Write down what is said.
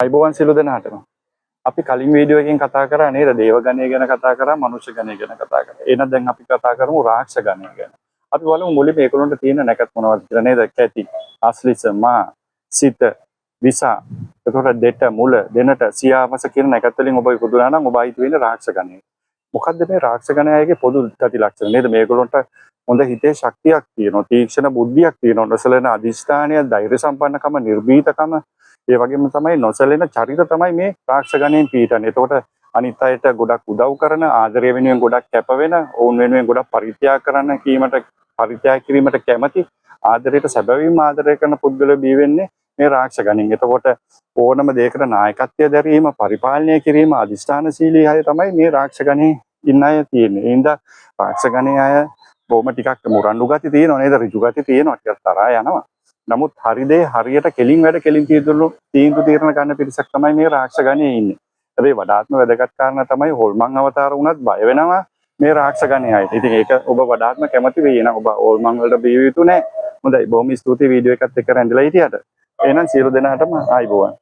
අයිබෝවන් සියලු දෙනාටම. අපි කලින් වීඩියෝ එකකින් කතා කරා නේද දේව ගණය ගැන කතා කරා මනුෂ්‍ය ගණය ගැන කතා කරා. එහෙනම් දැන් අපි කතා කරමු රාක්ෂස ගණය ගැන. අපි බලමු මුලින්ම ඒගොල්ලන්ට තියෙන නැකත් මොනවද කියලා නේද? කැටි, ආස්ලිස, මා, සිත, විසා, එතකොට දෙට, මුල, දෙනට, සියාවස කියන නැකත් වලින් ඔබ ඉපදුනා නම් ඔබ අයිති වෙන්නේ රාක්ෂස ගණය. මොකද්ද මේ රාක්ෂස ගණයගේ පොදු ගති ලක්ෂණ නේද? මේගොල්ලන්ට හොඳ හිතේ ශක්තියක් තියෙනවා, තීක්ෂණ බුද්ධියක් තියෙනවා, නොසලෙන අධිෂ්ඨානය, ධෛර්ය සම්පන්නකම, නිර්භීතකම, ඒ වගේම තමයි නොසැලෙන චරිත තමයි මේ රාක්ෂස ගණයෙන් පිටන්නේ. එතකොට අනිත් අයට ගොඩක් උදව් කරන, ආදරය වෙනුවෙන් ගොඩක් කැප වෙන, ඔවුන් වෙනුවෙන් ගොඩක් පරිත්‍යාග කරන්න පරිත්‍යාග කිරීමට කැමති, ආදරයට සැබවින්ම ආදරය කරන පුද්ගලයෝ බිහි වෙන්නේ මේ රාක්ෂස ගණයෙන්. එතකොට ඕනම දෙයකට නායකත්වය දැරීම, පරිපාලනය කිරීම, අධිෂ්ඨානශීලී අය තමයි මේ රාක්ෂස ගණයේ ඉන්න අය තියෙන්නේ. ඒ හින්දා රාක්ෂස ගණයේ අය බොහොම ටිකක් මුරණ්ඩු ගති තියෙනවා නේද? ඍජු ගති තියෙනවා, ටිකක් තරහා යනවා. නමුත් හරි දේ හරියට කෙලින් වැඩ කෙලින් තීන්දුව తీරන ගන්න පිරිසක් තමයි මේ රාක්ෂස ගණයේ ඉන්නේ. හැබැයි වඩාත්ම වැදගත් කාරණා තමයි හොල්මන් අවතාර වුණත් බය වෙනවා මේ රාක්ෂස ගණයේ අය. ඉතින් ඒක ඔබ වඩාත්ම කැමති වෙයි නේද? ඔබ හොල්මන් වලට බිය යුතු නැහැ. හොඳයි, බොහොම ස්තුතියි වීඩියෝ එකත් එක්ක රැඳිලා හිටියට. එහෙනම් සියලු දෙනාටම ආයිබෝවන්.